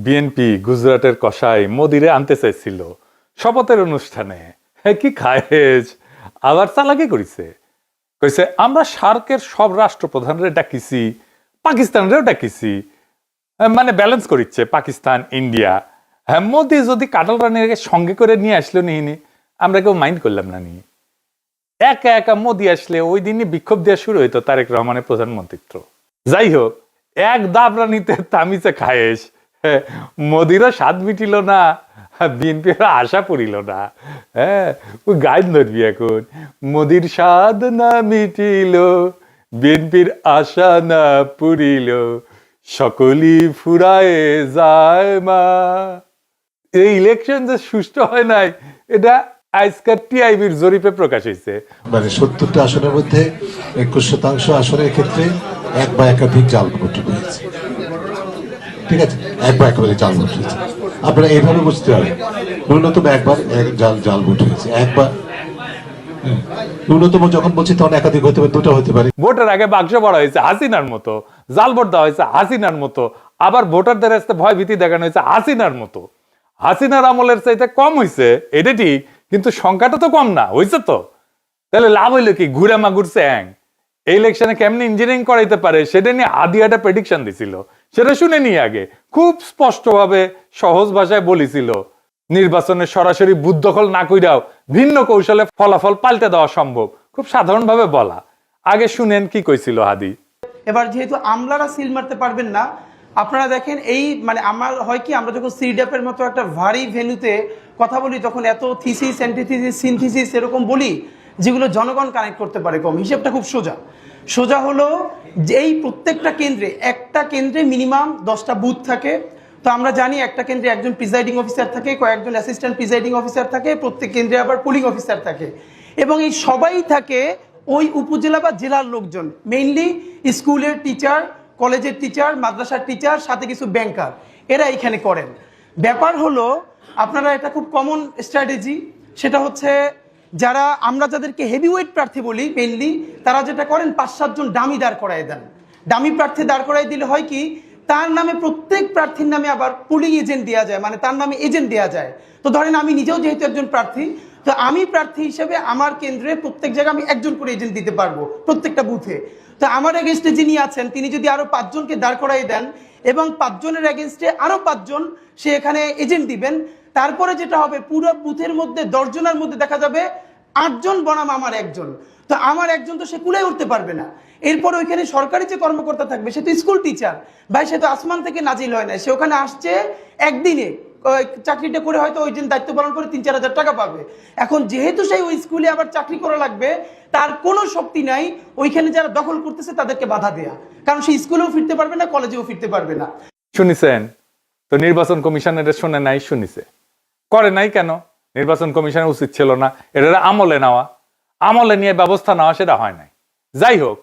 BNP গুজরাটের কসাই মোদিরে আনতে চাইছিল শপথের অনুষ্ঠানে। কি খায়েজ, আবার চালাকি করিছে। কইছে আমরা সার্কের সব রাষ্ট্রপ্রধানরে ডাকিছি, পাকিস্তানরেও ডাকিছি, মানে ব্যালেন্স করিচ্ছে পাকিস্তান ইন্ডিয়া। হ্যাঁ, মোদি যদি কাটাল রানীকে সঙ্গে করে নিয়ে আসলো নিহিনি, আমরা কেউ মাইন্ড করলাম না নি। একা একা মোদি আসলে ওই দিনই বিক্ষোভ দেওয়া শুরু হইতো তারেক রহমানের প্রধানমন্ত্রিত্ব। যাই হোক, এক দাবরানিতে তামিছে খায়েশ। মোদিরও স্বাদ মিটিল না, বিএনপির আশা পড়িল না। হ্যাঁ, ওই গাইড ধরবি এখন, মোদির স্বাদ না মিটিল, বিএনপির আশা না পুরিল, সকলই ফুরায়ে যায় মা। এই ইলেকশন যে সুষ্ঠু হয় নাই, এটা আজকের টিআইবির জরিপে প্রকাশ হয়েছে। মানে 70টা আসনের মধ্যে 21% আসনের ক্ষেত্রে এক বা একাধিক জাল ভোট হয়েছে। ঠিক আছে, এক বা একেবারে জাল ভোট হয়েছে। আপনারা এইভাবে বুঝতে পারেন, ন্যূনতম একবার জাল ভোট হয়েছে, একবার। ন্যূনতম যখন বলছি তখন একাধিক হতে পারে, দুটো হতে পারে। ভোটের আগে বাক্স ভরা হয়েছে হাসিনার মতো, জাল ভোট দেওয়া হয়েছে হাসিনার মতো, আবার ভোটারদের কাছে ভয় ভীতি দেখানো হয়েছে হাসিনার মতো। হাসিনার আমলের চাইতে কম হয়েছে, এটা ঠিক, কিন্তু সংখ্যাটা তো কম না হয়েছে। তো তাহলে লাভ হইলো কি? ঘুরে মাগুর চ্যাং এই ইলেকশনে কেমনি ইঞ্জিনিয়ারিং করাইতে পারে সেটা নিয়ে আদি একটা প্রেডিকশন দিছিল, সেটা শুনে নিয়ে আগে খুব স্পষ্টভাবে সহজ ভাষায় বলেছিল নির্বাচনে সরাসরি বুথ দখল না কইরাও ভিন্ন কৌশলে ফলাফল পাল্টে দেওয়া সম্ভব। খুব সাধারণভাবে বলা। আগে শুনেন কি কইছিল হাদি। এবার যেহেতু আমলারা সিল মারতে পারবেন না, আপনারা দেখেন এই মানে আমার হয় কি, আমরা যখন সিডাপের মতো একটা ভারী ভেন্যুতে কথা বলি তখন এত থিসিস অ্যান্টিথিসিস সিনথিসিস এরকম বলি যেগুলো জনগণ কানেক্ট করতে পারে কম। হিসেবটা খুব সোজা হলো যে এই প্রত্যেকটা কেন্দ্রে, একটা কেন্দ্রে মিনিমাম 10টা বুথ থাকে। তো আমরা জানি একটা কেন্দ্রে একজন প্রিজাইডিং অফিসার থাকে, কয়েকজন অ্যাসিস্ট্যান্ট প্রিজাইডিং অফিসার থাকে, প্রত্যেক কেন্দ্রে আবার পোলিং অফিসার থাকে, এবং এই সবাই থাকে ওই উপজেলা বা জেলার লোকজন, মেইনলি স্কুলের টিচার, কলেজের টিচার, মাদ্রাসার টিচার, সাথে কিছু ব্যাংকার, এরা এখানে করেন। ব্যাপার হলো আপনারা এটা খুব কমন স্ট্র্যাটেজি, সেটা হচ্ছে যারা আমরা যাদেরকে হেভিওয়েট প্রার্থী বলি মেইনলি, তারা যেটা করেন 5-7 জন ডামি দাঁড় করায় দেন। ডামি প্রার্থী দাঁড় করাই দিলে হয় কি, তার নামে প্রত্যেক প্রার্থীর নামে আবার পুলিং এজেন্ট দেওয়া যায়, মানে তার নামে এজেন্ট দেওয়া যায়। তো ধরেন আমি নিজেও যেহেতু একজন প্রার্থী, তো আমি প্রার্থী হিসেবে আমার কেন্দ্রে প্রত্যেক জায়গায় আমি একজন করে এজেন্ট দিতে পারবো প্রত্যেকটা বুথে। তো আমার এগেনস্টে যিনি আছেন তিনি যদি আরো 5 জনকে দাঁড় করাই দেন এবং 5 জনের এগেনস্টে আরো 5 জন সে এখানে এজেন্ট দিবেন, তারপরে যেটা হবে পুরো বুথের মধ্যে 10 জনের মধ্যে দেখা যাবে 8 জন বনাম আমার একজন। তো আমার একজন তো সে কুলাই উঠতে পারবে না। এরপর ওইখানে সরকারি যে কর্মকর্তা থাকবে সে তো স্কুল টিচার ভাই, সে তো আসমান থেকে নাজিল হয় না, সে ওখানে আসছে একদিনে চাকরিটা করে হয়তো ওই দিন দায়িত্ব পালন করে 3-4 হাজার টাকা পাবে। এখন যেহেতু সেই ওই স্কুলে আবার চাকরি করা লাগবে, তার কোনো শক্তি নাই ওইখানে যারা দখল করতেছে তাদেরকে বাধা দেয়া, কারণ সে স্কুলেও ফিরতে পারবে না, কলেজেও ফিরতে পারবে না। শুনিছেন তো? নির্বাচন কমিশন এটা শুনে নাই, শুনিছে, করে নাই কেন? নির্বাচন কমিশনের উচিত ছিল না এটা আমলে নেওয়া, আমলে নিয়ে ব্যবস্থা নেওয়া, সেটা হয় নাই। যাই হোক,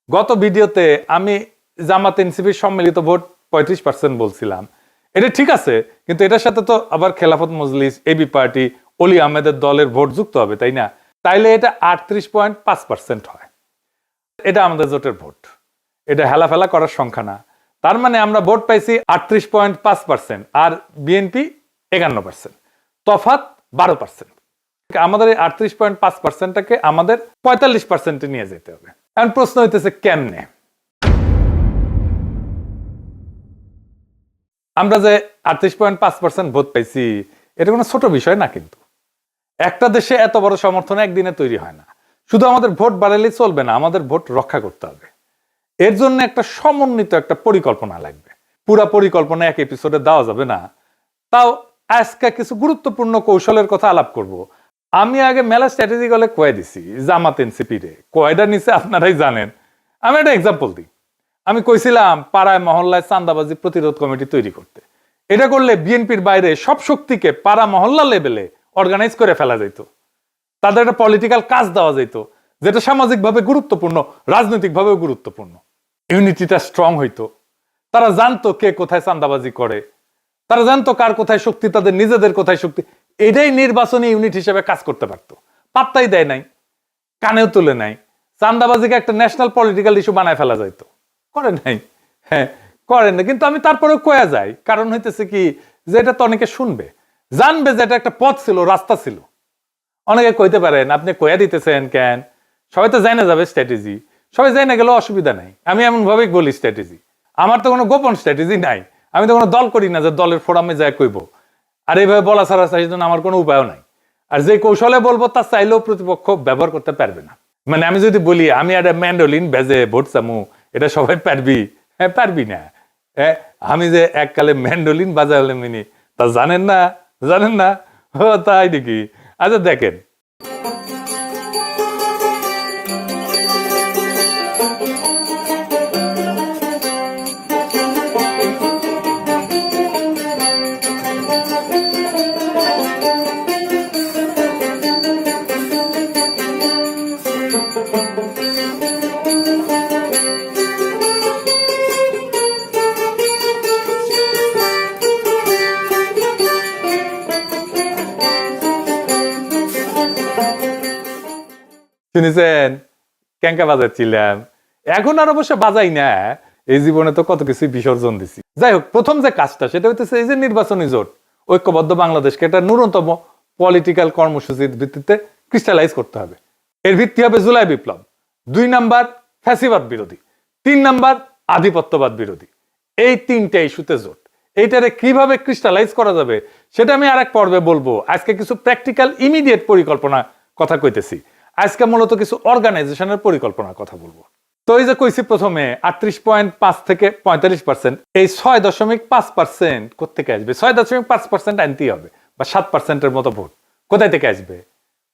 গত ভিডিওতে আমি জামাত এনসিপির সম্মিলিত ভোট 35% বলছিলাম, এটা ঠিক আছে, কিন্তু এটার সাথে তো আবার খেলাফত মজলিস, এবি পার্টি, অলি আহমেদের দলের ভোট যুক্ত হবে, তাই না? তাইলে এটা 38.5% হয়। এটা আমাদের জোটের ভোট, এটা হেলাফেলা করার সংখ্যা না। তার মানে আমরা ভোট পাইছি 38.5% আর বিএনপি 51%, তফাৎ 12%। আমাদের এই 38.5%টাকে আমাদের 45%-এ নিয়ে যেতে হবে। এখন প্রশ্ন হইতেছে কেমনে? আমরা যে 38.5% ভোট পাইছি এটা কোনো ছোট বিষয় না, কিন্তু একটা দেশে এত বড় সমর্থন একদিনে তৈরি হয় না। শুধু আমাদের ভোট বাড়ালেই চলবে না, আমাদের ভোট রক্ষা করতে হবে। এর জন্য একটা সমন্বিত একটা পরিকল্পনা লাগবে। পুরা পরিকল্পনা এক এপিসোডে দেওয়া যাবে না। তাও আজকে কিছু গুরুত্বপূর্ণ কৌশলের কথা আলাপ করব। আমি আগে মেলা স্ট্র্যাটেজি গলে কয়ে দিছি জামাত এনসিপি রে, কয়টা নিচে আপনারাই জানেন। আমি একটা এক্সাম্পল দিই। আমি কইছিলাম পাড়ায় মহল্লায় চাঁদাবাজি প্রতিরোধ কমিটি তৈরি করতে। এটা করলে বিএনপির বাইরে সব শক্তিকে পাড়া মহল্লা লেভেলে অর্গানাইজ করে ফেলা যেত, তাদের একটা পলিটিক্যাল কাজ দেওয়া যেত, যেটা সামাজিকভাবে গুরুত্বপূর্ণ, রাজনৈতিকভাবেও গুরুত্বপূর্ণ। ইউনিটিটা স্ট্রং হইতো। তারা জানতো কে কোথায় চাঁদাবাজি করে, তারা জানতো কার কোথায় শক্তি, তাদের নিজেদের কোথায় শক্তি। এটাই নির্বাচনী ইউনিট হিসেবে কাজ করতে পারতো। পাত্তাই দেয় নাই, কানেও তুলে নাই। চাঁদাবাজিকে একটা ন্যাশনাল পলিটিক্যাল ইস্যু বানায় ফেলা যাইতো, করে নাই। হ্যাঁ, করেন না, কিন্তু আমি তারপরেও কয়া যাই, কারণ হইতেছে কি যে এটা তো অনেকে শুনবে, জানবে যে এটা একটা পথ ছিল, রাস্তা ছিল। অনেকে কইতে পারেন আপনি কয়া দিতেছেন কেন, সবাই তো জানা যাবে স্ট্র্যাটেজি, সবাই জানা গেলেও অসুবিধা নাই। আমি এমন ভাবেই বলি স্ট্র্যাটেজি, আমার তো কোনো গোপন স্ট্র্যাটেজি নাই, আমি তো কোনো দল করি না যে দলের ফোরামে যায় কইব। আর এইভাবে বলা ছাড়া সেই জন্য আমার কোনো উপায়ও নাই। আর যে কৌশলে বলবো তা চাইলেও প্রতিপক্ষ ব্যবহার করতে পারবে না। মানে আমি যদি বলি আমি একটা ম্যান্ডোলিন বেজে ভোট চামু, এটা সবাই পারবি? হ্যাঁ পারবি না। হ্যাঁ, আমি যে এককালে ম্যান্ডোলিন বাজালে মিনি তা জানেন না, জানেন না? ও তাই নাকি? আচ্ছা দেখেন, শুনেছেন ক্যাঙ্কা বাজাচ্ছিলাম, এখন আর অবশ্য বাজাই না, এই জীবনে তো কত কিছু বিসর্জন দিছি। যাই হোক, প্রথম যে কাজটা সেটা হইতেছে এই যে নির্বাচনী জোট, ঐক্যবদ্ধ বাংলাদেশকে একটা ন্যূনতম পলিটিক্যাল কর্মসূচির ভিত্তিতে ক্রিস্টালাইজ করতে হবে। এর ভিত্তি হবে জুলাই বিপ্লব, 2 নাম্বার ফ্যাসিবাদ বিরোধী, 3 নাম্বার আধিপত্যবাদ বিরোধী। এই 3টে ইস্যুতে জোট। এইটারে কিভাবে ক্রিস্টালাইজ করা যাবে সেটা আমি আরেক পর্বে বলবো। আজকে কিছু প্র্যাকটিক্যাল ইমিডিয়েট পরিকল্পনা কথা কইতেছি, আজকে মূলত কিছু অর্গানাইজেশনের পরিকল্পনার কথা বলবো। তো এই যে কইছি প্রথমে 38.5 থেকে 45%, এই 6.5% কোথেকে আসবে? 6.5% আনতেই হবে, বা 7%-এর মতো ভোট কোথায় থেকে আসবে?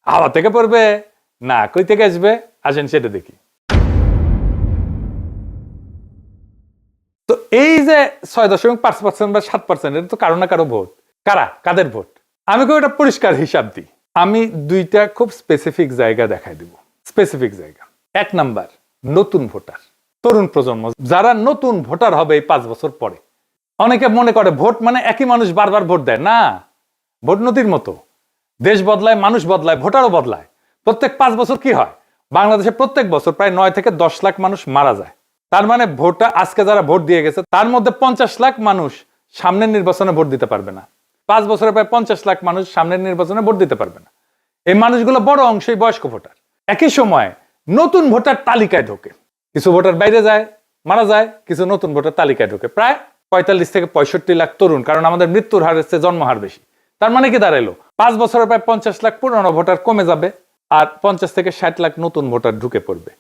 হাওয়া থেকে পড়বে না কই থেকে আসবে? আসেন সেটা দেখি। তো এই যে 6.5% বা 7%, এটা তো কারো না কারো ভোট। কাদের ভোট? আমি কেউ এটা পরিষ্কার হিসাব দিই। আমি 2টা খুব স্পেসিফিক জায়গা দেখাই দিব। স্পেসিফিক জায়গা, 1 নাম্বার নতুন ভোটার, তরুণ প্রজন্ম, যারা নতুন ভোটার হবে এই 5 বছর পরে। অনেকে মনে করে ভোট মানে একই মানুষ বারবার ভোট দেয়, না। ভোট নদীর মতো, দেশ বদলায়, মানুষ বদলায়, ভোটারও বদলায়। প্রত্যেক 5 বছর কি হয়, বাংলাদেশে প্রত্যেক বছর প্রায় 9 থেকে 10 লাখ মানুষ মারা যায়। তার মানে ভোটটা আজকে যারা ভোট দিয়ে গেছে তার মধ্যে 50 লাখ মানুষ সামনের নির্বাচনে ভোট দিতে পারবে না। 5 বছরে প্রায় 50 লাখ মানুষ সামনের নির্বাচনে ভোট দিতে পারবে না। এই মানুষগুলো বড় অংশই বয়স্ক ভোটার। একই সময় নতুন ভোটার তালিকায় ঢোকে, কিছু ভোটার বাইরে যায়, মারা যায়, কিছু নতুন ভোটার তালিকায় ঢোকে। প্রায় 45 থেকে 65 লাখ তরুণ, কারণ আমাদের মৃত্যুর হার হচ্ছে জন্মহার বেশি। তার মানে কি দাঁড়াইলো, 5 বছরে প্রায় 50 লাখ পুরনো ভোটার কমে যাবে, আর 50 থেকে 60 লাখ নতুন ভোটার ঢুকে পড়বে।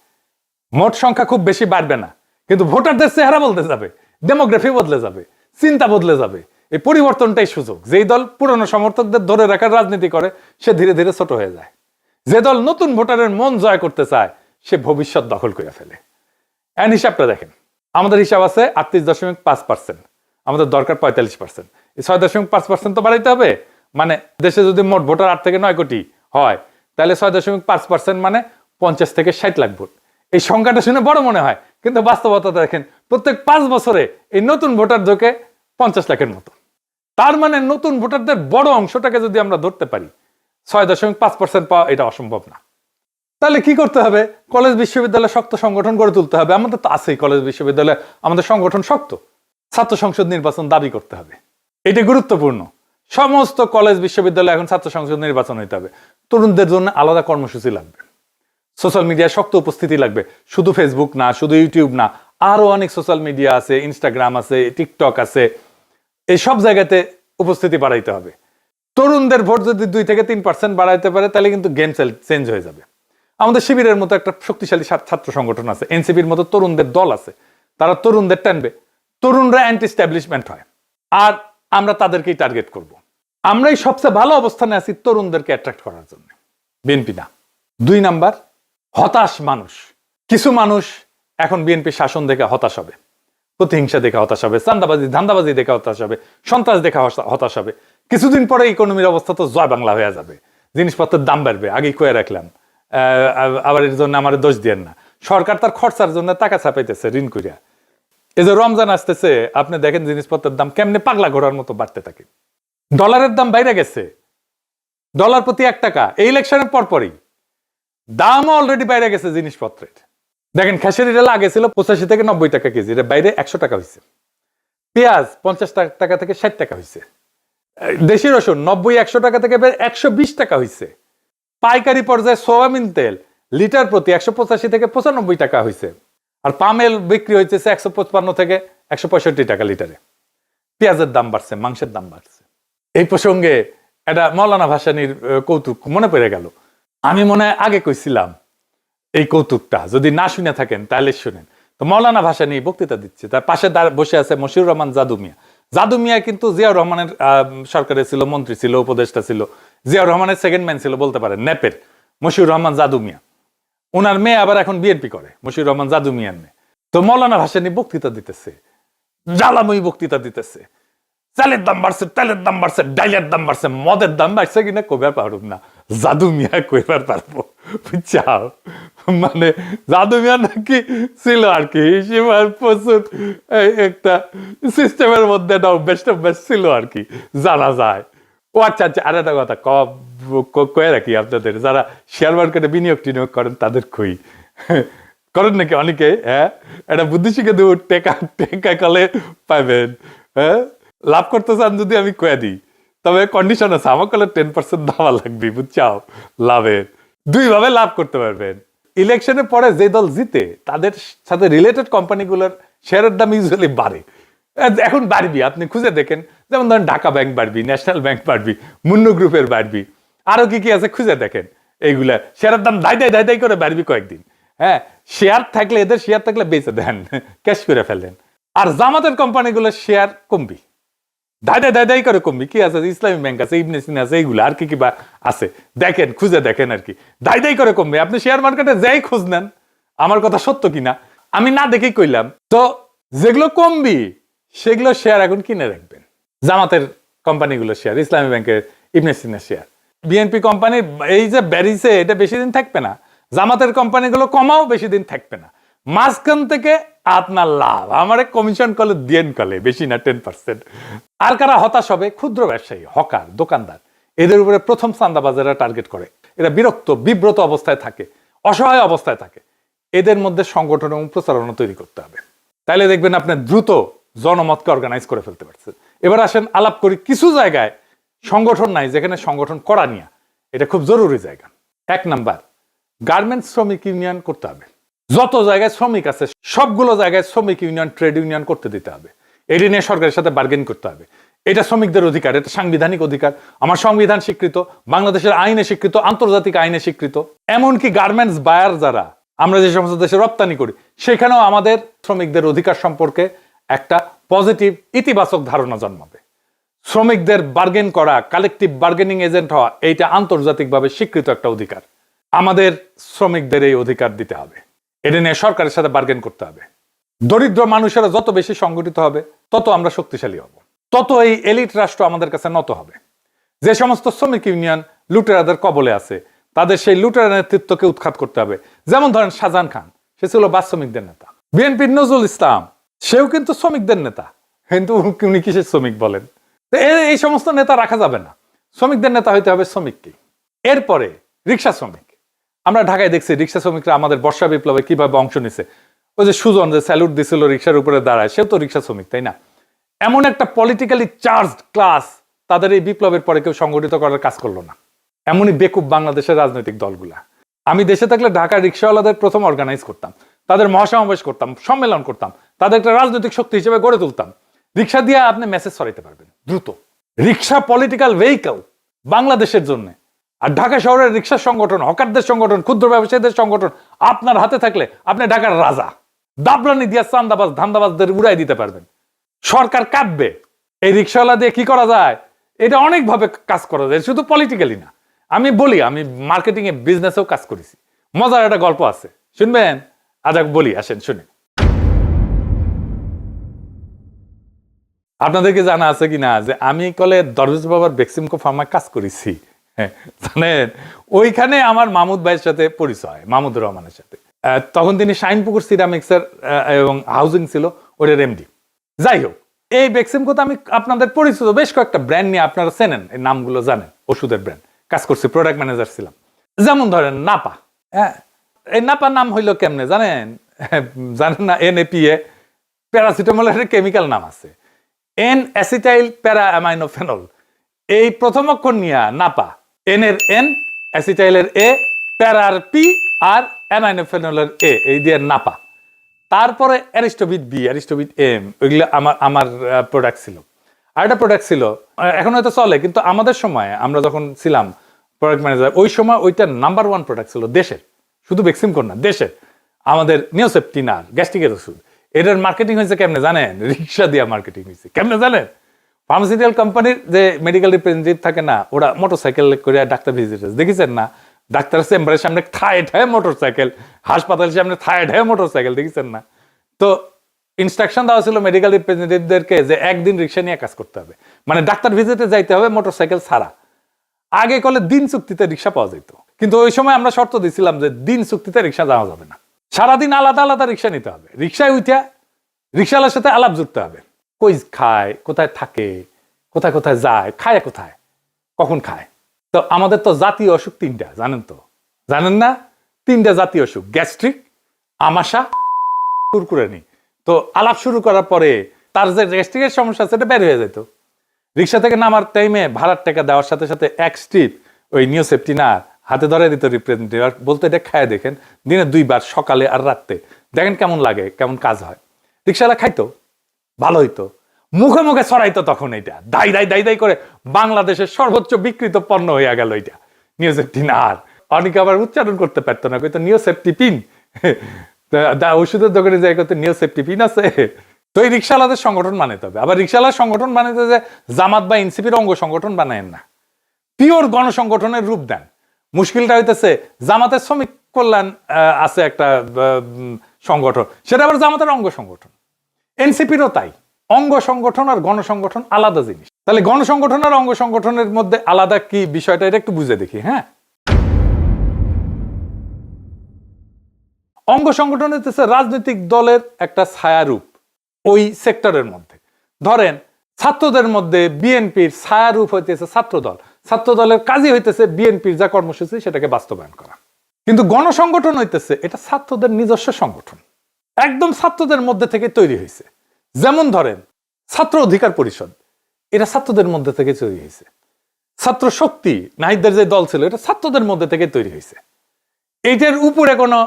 মোট সংখ্যা খুব বেশি বাড়বে না, কিন্তু ভোটারদের চেহারা বদলে যাবে, ডেমোগ্রাফি বদলে যাবে, চিন্তা বদলে যাবে। এই পরিবর্তনটাই সুযোগ। যেই দল পুরনো সমর্থকদের ধরে রাখার রাজনীতি করে সে ধীরে ধীরে ছোট হয়ে যায়। যে দল নতুন ভোটারের মন জয় করতে চায় সে ভবিষ্যৎ দখল করে ফেলে। এন্ড হিসাবটা দেখেন, আমাদের হিসাব আছে 38.5%, আমাদের দরকার 45%। এই 6.5% তো বাড়াইতে হবে। মানে দেশে যদি মোট ভোটার 8 থেকে 9 কোটি হয়, তাহলে 6.5% মানে 50 থেকে 60 লাখ ভোট। এই সংখ্যাটা শুনে বড় মনে হয়, কিন্তু বাস্তবতা দেখেন প্রত্যেক 5 বছরে এই নতুন ভোটার ঢোকে 50 লাখের মতো। তার মানে নতুন ভোটারদের বড় অংশটাকে যদি আমরা ধরতে পারি, 6.5% পাওয়া এটা অসম্ভব না। তাহলে কি করতে হবে? কলেজ বিশ্ববিদ্যালয়ে শক্ত সংগঠন গড়ে তুলতে হবে। আমাদের তো আছেই কলেজ বিশ্ববিদ্যালয়ে, আমাদের সংগঠন শক্ত। ছাত্র সংসদ নির্বাচন দাবি করতে হবে, এটা গুরুত্বপূর্ণ। সমস্ত কলেজ বিশ্ববিদ্যালয়ে এখন ছাত্র সংসদ নির্বাচন হইতে হবে। তরুণদের জন্য আলাদা কর্মসূচি লাগবে, সোশ্যাল মিডিয়ায় শক্ত উপস্থিতি লাগবে। শুধু ফেসবুক না, শুধু ইউটিউব না, আরো অনেক সোশ্যাল মিডিয়া আছে, ইনস্টাগ্রাম আছে, টিকটক আছে, এই সব জায়গাতে উপস্থিতি বাড়াইতে হবে। তরুণদের ভোট যদি 2 থেকে 3% বাড়াইতে পারে তাহলে কিন্তু গেম চেঞ্জ হয়ে যাবে। আমাদের শিবিরের মতো একটা শক্তিশালী ছাত্র সংগঠন আছে, এনসিপির মতো তরুণদের দল আছে, তারা তরুণদের টানবে। তরুণরা অ্যান্টি এস্টাবলিশমেন্ট হয়, আর আমরা তাদেরকেই টার্গেট করব। আমরাই সবচেয়ে ভালো অবস্থানে আছি তরুণদেরকে অ্যাট্রাক্ট করার জন্য, বিএনপি না। 2 নাম্বার, হতাশ মানুষ। কিছু মানুষ এখন বিএনপি শাসন দেখে হতাশ হবে, প্রতিহিংসা দেখে হতাশ হবে, ধান্দাবাজি দেখে হতাশ হবে, সন্ত্রাস দেখে হতাশ হবে। কিছুদিন পরে ইকোনমির অবস্থা তো জয় বাংলা হয়ে যাবে, জিনিসপত্রের দাম বাড়বে। আগেই কয়ে রাখলাম, আবার এর জন্য আমার দোষ দিয়েন না। সরকার তার খরচার জন্য টাকা ছাপাইতেছে ঋণ করিয়া। এই যে রমজান আসতেছে, আপনি দেখেন জিনিসপত্রের দাম কেমনে পাগলা ঘোড়ার মতো বাড়তে থাকে। ডলারের দাম বাইরে গেছে, ডলার প্রতি 1 টাকা। এই ইলেকশনের পরপরই দাম অলরেডি বাইরে গেছে জিনিসপত্রের। দেখেন খেসারির আগে ছিল 85 থেকে 90 টাকা কেজি, এর বাইরে 100 টাকা হয়েছে। পেঁয়াজ 50 টাকা থেকে 60 টাকা হয়েছে, দেশি রসুন 90-100 টাকা থেকে 120 টাকা হয়েছে, পাইকারি পর্যায়ে সোয়াবিন তেল লিটার প্রতি 185 থেকে 95 টাকা হয়েছে, আর পামেল বিক্রি হয়েছে 155 থেকে 165 টাকা লিটারে। পেঁয়াজের দাম বাড়ছে, মাংসের দাম বাড়ছে। এই প্রসঙ্গে এটা মৌলানা ভাসানীর কৌতুক মনে পড়ে গেল। আমি মনে হয় আগে কইছিলাম এই কৌতুকটা, যদি না শুনে থাকেন তাহলে শুনেন। তো মৌলানা ভাসানী বক্তৃতা দিচ্ছে, তার পাশে বসে আছে মশিউর রহমান জাদু মিয়া। জাদু মিয়া কিন্তু জিয়াউর রহমানের সরকারে ছিল, মন্ত্রী ছিল, উপদেষ্টা ছিল, জিয়াউর রহমানের সেকেন্ড ম্যান ছিল বলতে পারেন, ন্যাপের মশিউর রহমান জাদু মিয়া। ওনার মেয়ে আবার এখন বিএনপি করে, মশিউর রহমান জাদু মিয়ার মেয়ে। তো মৌলানা ভাসানী বক্তৃতা দিতেছে, জ্বালাময়ী বক্তৃতা দিতেছে, চালের দাম বাড়ছে, তেলের দাম বাড়ছে, ডাইলের দাম বাড়ছে, মদের দাম বাড়ছে কিনা কইবার পারুম না, জাদু মিয়া কইবার পারবো, বুঝছাও? মানে জাদু মিয়া নাকি ছিল আর কি হিসেবার প্রচুর একটা সিস্টেমের মধ্যে বেস্ট অফ বেস্ট ছিল আর কি, জানা যায়। ও আচ্ছা আচ্ছা, আর একটা কথা কয়ে রাখি আপনাদের, যারা শেয়ার মার্কেটে বিনিয়োগ টিনিয়োগ করেন তাদের কই, করেন নাকি অনেকে? হ্যাঁ, এটা বুদ্ধি শিখে দেব, টেকা কলে পাইবেন। হ্যাঁ, লাভ করতে চান যদি আমি কয়ে দিই, তবে কন্ডিশন আছে, আমার কলে 10% দেওয়া লাগবে, বুঝছাও? লাভের দুই ভাবে লাভ করতে পারবেন। ইলেকশনের পরে যে দল জিতে তাদের সাথে রিলেটেড কোম্পানিগুলোর শেয়ারের দাম ইউজুয়ালি বাড়ে। এখন বাড়বি, আপনি খুঁজে দেখেন, যেমন ধরেন ঢাকা ব্যাংক বাড়বি, ন্যাশনাল ব্যাংক বাড়বি, মুন্নু গ্রুপের বাড়বি, আরো কি কি আছে খুঁজে দেখেন। এইগুলা শেয়ারের দাম ধাই করে বাড়বি কয়েকদিন। হ্যাঁ, শেয়ার থাকলে, এদের শেয়ার থাকলে বেঁচে দেন, ক্যাশ করে ফেলেন। আর জামাতের কোম্পানিগুলোর শেয়ার কমবি, ধাই করে কমবি। কি আছে? ইসলামী ব্যাংক আছে, ইবনে সিনা আছে, এইগুলো আর কি কি বা আছে দেখেন, খুঁজে দেখেন আর কি, ধাই করে কমবে। আপনি শেয়ার মার্কেটে যাই খোঁজ নেন, আমার কথা সত্য কিনা আমি না দেখেই কইলাম। তো যেগুলো কমবি সেগুলো শেয়ার এখন কিনে রাখবেন। জামাতের কোম্পানিগুলো শেয়ার, ইসলামী ব্যাংকের, ইবনে সিনা শেয়ার, বিএনপি কোম্পানি এই যে বেরিয়েছে এটা বেশি দিন থাকবে না। জামাতের কোম্পানিগুলো কমাও বেশি দিন থাকবে না। মাঝখান থেকে আপনার লাভ, আমার কমিশন কলে দিয়েন কলে, বেশি না 10%। আর কারা হতাশ হবে? ক্ষুদ্র ব্যবসায়ী, হকার, দোকানদার, এদের উপরে প্রথম চাঁদাবাজেরা টার্গেট করে। এরা বিরক্ত, বিব্রত অবস্থায় থাকে, অসহায় অবস্থায় থাকে। এদের মধ্যে সংগঠন এবং প্রচারণা তৈরি করতে হবে, তাইলে দেখবেন আপনি দ্রুত জনমতকে অর্গানাইজ করে ফেলতে পারছেন। এবার আসেন আলাপ করি কিছু জায়গায় সংগঠন নাই যেখানে সংগঠন করা নিয়ে এটা খুব জরুরি জায়গা। 1 নাম্বার, গার্মেন্টস শ্রমিক ইউনিয়ন করতে হবে। যত জায়গায় শ্রমিক আছে সবগুলো জায়গায় শ্রমিক ইউনিয়ন, ট্রেড ইউনিয়ন করতে দিতে হবে। এটি নিয়ে সরকারের সাথে বার্গেন করতে হবে। এটা শ্রমিকদের অধিকার, এটা সাংবিধানিক অধিকার। আমার সংবিধান স্বীকৃত, বাংলাদেশের আইনে স্বীকৃত, আন্তর্জাতিক আইনে স্বীকৃত। এমনকি গার্মেন্টস বায়ার যারা, আমরা যে সমস্ত দেশে রপ্তানি করি, সেখানেও আমাদের শ্রমিকদের অধিকার সম্পর্কে একটা পজিটিভ, ইতিবাচক ধারণা জন্মাবে। শ্রমিকদের বার্গেন করা, কালেকটিভ বার্গেনিং এজেন্ট হওয়া, এইটা আন্তর্জাতিকভাবে স্বীকৃত একটা অধিকার। আমাদের শ্রমিকদের এই অধিকার দিতে হবে। এটা নিয়ে সরকারের সাথে বার্গেন করতে হবে। দরিদ্র মানুষেরা যত বেশি সংগঠিত হবে তত আমরা শক্তিশালী হব, তত এই এলিট রাষ্ট্র আমাদের কাছে নত হবে। যে সমস্ত শ্রমিক ইউনিয়ন লুটেরাদের কবলে আছে তাদের সেই লুটেরা নেতৃত্বকে উৎখাত করতে হবে। যেমন ধরেন শাহজাহান খান, সে ছিল বাস শ্রমিকদের নেতা। বিএনপির নজরুল ইসলাম, সেও কিন্তু শ্রমিকদের নেতা, কিন্তু উনি কিসের শ্রমিক বলেন? এই সমস্ত নেতা রাখা যাবে না, শ্রমিকদের নেতা হইতে হবে শ্রমিককেই। এরপরে রিক্সা শ্রমিক, আমরা ঢাকায় দেখছি রিক্সা শ্রমিকরা আমাদের বর্ষা বিপ্লবে কিভাবে অংশ নিছে। ওই যে সুজন যে স্যালুট দিছিল রিক্সার উপরে দাঁড়ায়, সেও তো রিক্সা শ্রমিক, তাই না? এমন একটা পলিটিক্যালি চার্জড ক্লাস তাদের এই বিপ্লবের পরে কেউ সংগঠিত করার কাজ করলো না। এমনই বেকুব বাংলাদেশের রাজনৈতিক দলগুলা। আমি দেশে থাকলে ঢাকার রিক্সাওয়ালাদের প্রথম অর্গানাইজ করতাম, তাদের মহাসমাবেশ করতাম, সম্মেলন করতাম, তাদের একটা রাজনৈতিক শক্তি হিসেবে গড়ে তুলতাম। রিক্সা দিয়ে আপনি মেসেজ ছড়াইতে পারবেন দ্রুত। রিক্সা পলিটিক্যাল ভেহিকল বাংলাদেশের জন্য। আর ঢাকা শহরের রিক্সা সংগঠন, হকারদের সংগঠন, ক্ষুদ্র ব্যবসায়ীদের সংগঠন আপনার হাতে থাকলে আপনি ঢাকার রাজা। দাবরানি দিয়া চান্দাবাজ ধান্দাবাজদের উড়াই দিতে পারবেন। সরকার কাঁদবে। এই রিক্সাওয়ালা দিয়ে কি করা যায়, এটা অনেকভাবে কাজ করা যায়, শুধু পলিটিক্যালি না। আমি বলি, আমি মার্কেটিং এ বিজনেসেও কাজ করেছি। মজার একটা গল্প আছে, শুনবেন? আজ বলি, আসেন শুনে। আপনাদেরকে জানা আছে কিনা যে আমি কলে দরবেশ বাবার বেক্সিমকো ফার্মায় কাজ করেছি। জানেন, ওইখানে আমার মাহমুদ ভাইয়ের সাথে পরিচয়, মাহমুদুর রহমানের সাথে। তখন তিনি শাইনপুকুর সিরামিক্সের এবং হাউজিং ছিল ওটার এমডি। যাই হোক, এই বেক্সিমকোতে আমি আপনাদের পরিচিত বেশ কয়েকটা ব্র্যান্ড নিয়ে, আপনারা চেনেন, এই নামগুলো জানেন, ওষুধের ব্র্যান্ড কাজ করছি, প্রোডাক্ট ম্যানেজার ছিলাম। যেমন ধরেন নাপা। হ্যাঁ, এই নাপা নাম হইলো কেমনে জানেন? জানেন না? NAPA, প্যারাসিটামলের কেমিক্যাল নাম আছে। এন অ্যাসিটাইল প্যারা অ্যামাইনোফেনল, এই প্রথম অক্ষর নিয়ে নাপা, এন এর এন, অ্যাসিটাইলের এ, প্যারার পি আর অ্যামাইনোফেনলের এ, এই দিয়ে নাপা। তারপরে অ্যারিস্টোবিট বি, অ্যারিস্টোবিট এম, ওইগুলো আমার প্রোডাক্ট ছিল। আর একটা প্রোডাক্ট ছিল, এখন হয়তো চলে, কিন্তু আমাদের সময় আমরা যখন ছিলাম প্রোডাক্ট ম্যানেজার, ওই সময় ওইটা নাম্বার 1 প্রোডাক্ট ছিল দেশের, শুধু বেক্সিমকোর না, দেশের, আমাদের নিওসেপটিনার গ্যাস্ট্রিকের ওষুধ। এটার মার্কেটিং হয়েছে কেমনে জানেন? রিক্সা দিয়ে মার্কেটিং হয়েছে। কেমনে জানেন? ফার্মাসিউটিক্যাল কোম্পানির যে মেডিকেল রিপ্রেজেন্টেটিভ থাকে না, ওরা মোটরসাইকেল করে ডাক্তার ভিজিটার্স দেখেছেন না? ডাক্তারের চেম্বারের সামনে থায় ঠায় মোটরসাইকেল, হাসপাতালের সামনে থায় ঠায় মোটরসাইকেল, দেখেছেন না? তো ইনস্ট্রাকশন দেওয়া ছিল মেডিকেল রিপ্রেজেন্টেটিভদেরকে যে একদিন রিক্সা নিয়ে কাজ করতে হবে, মানে ডাক্তার ভিজিটে যাইতে হবে মোটরসাইকেল ছাড়া। আগে কলে দিন চুক্তিতে রিক্সা পাওয়া যেত, কিন্তু ওই সময় আমরা শর্ত দিয়েছিলাম যে দিন চুক্তিতে রিক্সা যাওয়া যাবে না, সারাদিন আলাদা আলাদা রিক্সা নিতে হবে। রিক্সায় উঠা রিক্সাওয়ালার সাথে আলাপ জুড়তে হবে, কই খায়, কোথায় থাকে, কোথায় কোথায় যায়, খায় কোথায়, কখন খায়। তো আমাদের তো জাতীয় অসুখ 3টা, জানেন তো? জানেন না? 3টা জাতীয় অসুখ, গ্যাস্ট্রিক, আমাশা, কুরকুরানি। তো আলাপ শুরু করার পরে তার যে গ্যাস্ট্রিকের সমস্যা সেটা বের হয়ে যেত। রিক্সা থেকে নামার টাইমে ভাড়ার টাকা দেওয়ার সাথে সাথে এক স্ট্রিপ ওই নিওসেপটিনার হাতে ধরে দিত রিপ্রেজেন্টেটিভ, আর বলতো এটা খায় দেখেন, দিনে 2 বার, সকালে আর রাত্রে, দেখেন কেমন লাগে, কেমন কাজ হয়। রিক্সাওয়ালা খাইতো, ভালো হইতো, মুখে মুখে ছড়াইতো। তখন এটা দাই দাই দাই দাই করে বাংলাদেশের সর্বোচ্চ বিকৃত পণ্য হইয়া গেল এটা নিওসেপটিনার। অনেকে আবার উচ্চারণ করতে পারতো না, কইতো নিওসেপটিপিন, ওষুধের দোকানে যাই করতে নিওসেপটিপিন আছে। তো এই রিক্সাওয়ালাদের সংগঠন বানাইতে হবে। আবার রিক্সাওয়ালার সংগঠন বানাইতে যে জামাত বা এনসিপির অঙ্গ সংগঠন বানায়েন না, পিওর গণসংগঠনের রূপ দেন। মুশকিলটা হইতেছে জামাতের শ্রমিক কল্যাণ আছে একটা সংগঠন, সেটা আবার জামাতের অঙ্গ সংগঠন। এনসিপিরও তাই, অঙ্গ সংগঠন আর গণসংগঠন আলাদা জিনিস। তাহলে গণসংগঠন আর অঙ্গ সংগঠনের মধ্যে আলাদা কি বিষয়টা, এটা একটু বুঝে দেখি। হ্যাঁ, অঙ্গ সংগঠন হইতেছে রাজনৈতিক দলের একটা ছায়ারূপ ওই সেক্টরের মধ্যে। ধরেন ছাত্রদের মধ্যে বিএনপির ছায়ারূপ হইতেছে ছাত্রদল, ছাত্রদলের কাজই হইতেছে বিএনপির যা কর্মসূচি সেটাকে বাস্তবায়ন করা। কিন্তু গণসংগঠন হইতেছে এটা ছাত্রদের নিজস্ব সংগঠন, একদম ছাত্রদের মধ্যে থেকে তৈরি হয়েছে। যেমন ধরেন ছাত্র অধিকার পরিষদ, এটা ছাত্রদের মধ্যে থেকে তৈরি হয়েছে। ছাত্র শক্তি নাহিদদের যে দল ছিল, এটা ছাত্রদের মধ্যে থেকে তৈরি হয়েছে। এইটার উপরে কোনো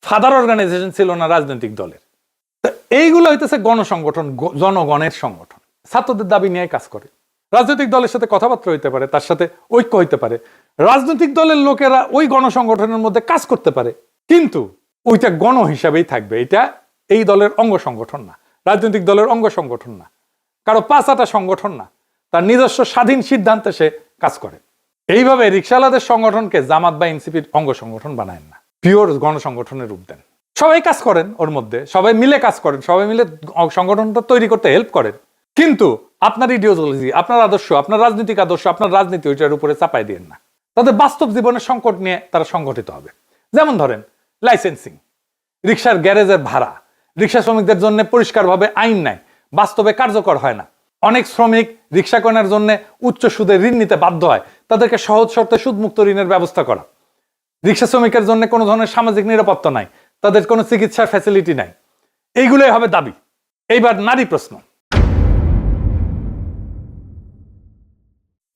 ফাদার অর্গানাইজেশন ছিল না রাজনৈতিক দলের। তো এইগুলো হইতেছে গণসংগঠন, জনগণের সংগঠন, ছাত্রদের দাবি নিয়ে কাজ করে। রাজনৈতিক দলের সাথে কথাবার্তা হইতে পারে, তার সাথে ঐক্য হইতে পারে, রাজনৈতিক দলের লোকেরা ওই গণসংগঠনের মধ্যে কাজ করতে পারে, কিন্তু ওইটা গণ হিসাবেই থাকবে। এটা এই দলের অঙ্গ সংগঠন না, রাজনৈতিক দলের অঙ্গ সংগঠন না, কারো পাঁচাটা সংগঠন না, তার নিজস্ব স্বাধীন সিদ্ধান্তে সে কাজ করে। এইভাবে রিক্সাওয়ালাদের সংগঠনকে জামাত বা এনসিপির অঙ্গ সংগঠন বানায় না, পিওর গণসংগঠনের রূপ দেন। সবাই কাজ করেন ওর মধ্যে, সবাই মিলে কাজ করেন, সবাই মিলে সংগঠনটা তৈরি করতে হেল্প করেন, কিন্তু আপনার ইডিওলজি, আপনার আদর্শ, আপনার রাজনৈতিক আদর্শ, আপনার রাজনীতি ওইটার উপরে চাপাই দিয়েন না। তাদের বাস্তব জীবনের সংকট নিয়ে তারা সংগঠিত হবে। যেমন ধরেন লাইসেন্সিং, রিক্সার গ্যারেজের ভাড়া, রিক্সা শ্রমিকদের জন্য পরিষ্কারভাবে আইন নাই, বাস্তবে কার্যকর হয় না। অনেক শ্রমিক রিক্সা কেনার জন্য উচ্চ সুদে ঋণ নিতে বাধ্য হয়, তাদেরকে সহজ শর্তে সুদমুক্ত ঋণের ব্যবস্থা করা। রিক্সা শ্রমিকের জন্য কোনো ধরনের সামাজিক নিরাপত্তা নাই, তাদের কোনো চিকিৎসার ফ্যাসিলিটি নাই। এইগুলোই হবে দাবি। এইবার নারী প্রশ্ন,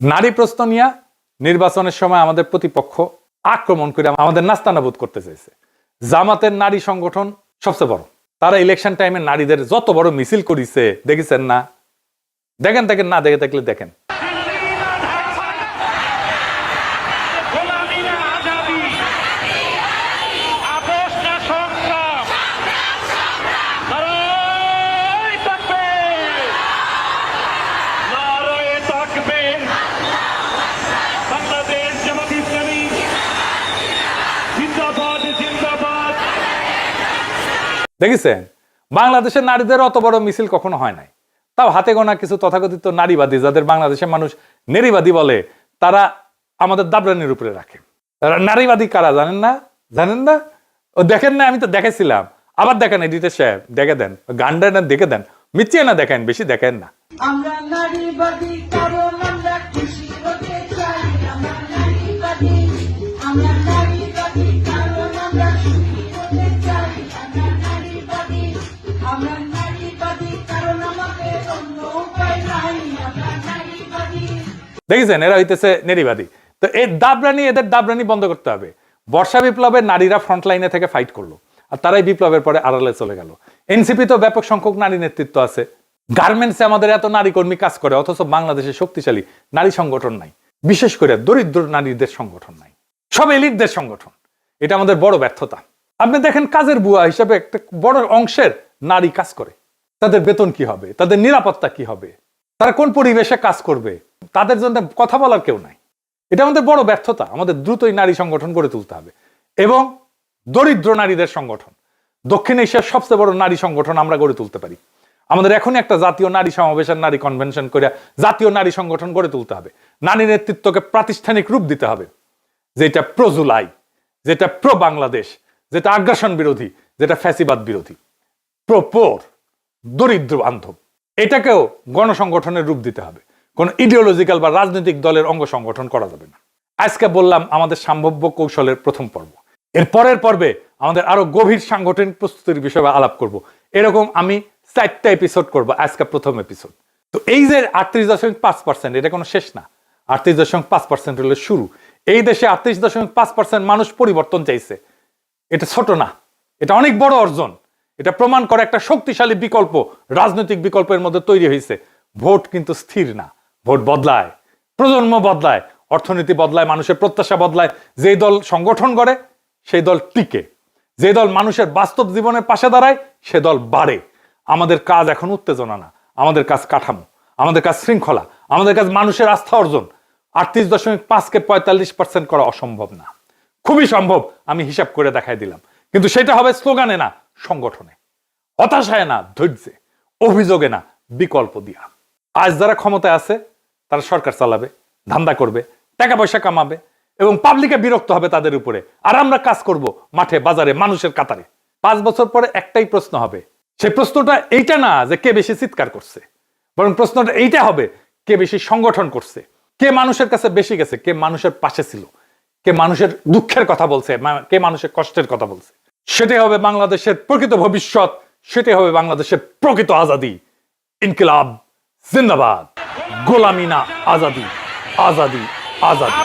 নারী প্রশ্ন নিয়ে নির্বাচনের সময় আমাদের প্রতিপক্ষ আক্রমণ করে আমাদের নাস্তানাবুদ করতে চাইছে। জামাতের নারী সংগঠন সবচেয়ে বড়, তারা ইলেকশন টাইমে নারীদের যত বড় মিছিল করিছে দেখেছেন না? দেখেন দেখেন, না দেখে থাকলে দেখেন। দেখেছেন, বাংলাদেশের নারীদের অত বড় মিছিল কখনো হয় নাই। তাও হাতে গোনা কিছু তথাকথিত নারীবাদী, যাদের বাংলাদেশের মানুষ নারীবাদী বলে, তারা আমাদের দাবরানির উপরে রাখে। নারীবাদী কারা জানেন না? জানেন না? ও দেখেন না? আমি তো দেখেছিলাম। আবার দেখেন, এডিটর সাহেব দেখে দেন, গানটা না দেখে দেন, মিথ্যে না দেখেন, বেশি দেখেন না। আমরা নারীবাদী কারণ আমরা খুশি হতে চাই, আমরা নারীবাদী, আমরা নারীবাদী কারণ আমরা সুখী হতে চাই, আমরা নারীবাদী, আমরা নারীবাদী কারণ আমাদের অন্য উপায় দেখেছেন, এরা হইতেছে নারীবাদী। তো এই দাবরানি, এদের দাবরানি বন্ধ করতে হবে। বর্ষা বিপ্লবে নারীরা ফ্রন্ট লাইনে থেকে ফাইট করলো, আর তারাই বিপ্লবের পরে আড়ালে চলে গেল। এনসিপি তো ব্যাপক সংখ্যক নারী নেতৃত্ব আছে। গার্মেন্টসে আমাদের এত নারী কর্মী কাজ করে, অথচ বাংলাদেশে শক্তিশালী নারী সংগঠন নাই, বিশেষ করে দরিদ্র নারীদের সংগঠন নাই, সব এলিটদের সংগঠন। এটা আমাদের বড় ব্যর্থতা। আপনি দেখেন, কাজের বুয়া হিসেবে একটা বড় অংশের নারী কাজ করে। তাদের বেতন কি হবে, তাদের নিরাপত্তা কি হবে, তারা কোন পরিবেশে কাজ করবে, তাদের জন্য কথা বলার কেউ নাই। এটা আমাদের বড় ব্যর্থতা। আমাদের দ্রুতই নারী সংগঠন গড়ে তুলতে হবে, এবং দরিদ্র নারীদের সংগঠন, দক্ষিণ এশিয়ার সবচেয়ে বড় নারী সংগঠন আমরা গড়ে তুলতে পারি। আমাদের এখনই একটা জাতীয় নারী সমাবেশের নারী কনভেনশন করে জাতীয় নারী সংগঠন গড়ে তুলতে হবে। নারী নেতৃত্বকে প্রাতিষ্ঠানিক রূপ দিতে হবে, যেটা প্রো জুলাই, যেটা প্রো বাংলাদেশ, যেটা আগ্রাসন বিরোধী, যেটা ফ্যাসিবাদ বিরোধী, প্রো পোর, দরিদ্র বান্ধব। এটাকেও গণসংগঠনের রূপ দিতে হবে। কোন ইডিওলজিক্যাল বা রাজনৈতিক দলের অঙ্গ সংগঠন করা যাবে না। আজকে বললাম আমাদের সম্ভাব্য কৌশলের প্রথম পর্ব। এর পরের পর্বে আমাদের আরো গভীর সাংগঠনিক প্রস্তুতির বিষয়ে আলাপ করব। এরকম আমি 4টা এপিসোড করব, আজকে প্রথম এপিসোড। তো এই যে 38.5%, এটা কোনো শেষ না। 38.5% হলো শুরু। এই দেশে 38.5% মানুষ পরিবর্তন চাইছে। এটা ছোট না, এটা অনেক বড় অর্জন। এটা প্রমাণ করে একটা শক্তিশালী বিকল্প রাজনৈতিক বিকল্পের মধ্যে তৈরি হয়েছে। ভোট কিন্তু স্থির না, ভোট বদলায়, প্রজন্ম বদলায়, অর্থনীতি বদলায়, মানুষের প্রত্যাশা বদলায়। যে দল সংগঠন করে সেই দল টিকে, যে দল মানুষের বাস্তব জীবনের পাশে দাঁড়ায় সে দল বাড়ে। আমাদের কাজ এখন উত্তেজনা না, আমাদের কাজ কাঠামো, আমাদের কাজ শৃঙ্খলা, আমাদের কাজ মানুষের আস্থা অর্জন। 38.5কে 45% করা অসম্ভব না, খুবই সম্ভব। আমি হিসাব করে দেখাই দিলাম, কিন্তু সেটা হবে স্লোগানে না, সংগঠনে, হতাশায় না, ধৈর্যে, অভিযোগে না, বিকল্প দিয়া। আজ যারা ক্ষমতায় আছে তারা সরকার চালাবে, ধান্দা করবে, টাকা পয়সা কামাবে, এবং পাবলিকে বিরক্ত হবে তাদের উপরে। আর আমরা কাজ করব মাঠে, বাজারে, মানুষের কাতারে। 5 বছর পরে একটাই প্রশ্ন হবে। সেই প্রশ্নটা এইটা না যে কে বেশি চিৎকার করছে, বরং প্রশ্নটা এইটা হবে কে বেশি সংগঠন করছে, কে মানুষের কাছে বেশি গেছে, কে মানুষের পাশে ছিল, কে মানুষের দুঃখের কথা বলছে, কে মানুষের কষ্টের কথা বলছে। সেটাই হবে বাংলাদেশের প্রকৃত ভবিষ্যৎ, সেটাই হবে বাংলাদেশের প্রকৃত আজাদি। ইনকিলাব জিন্দাবাদ, গোলামি না আজাদি, আজাদি আজাদি।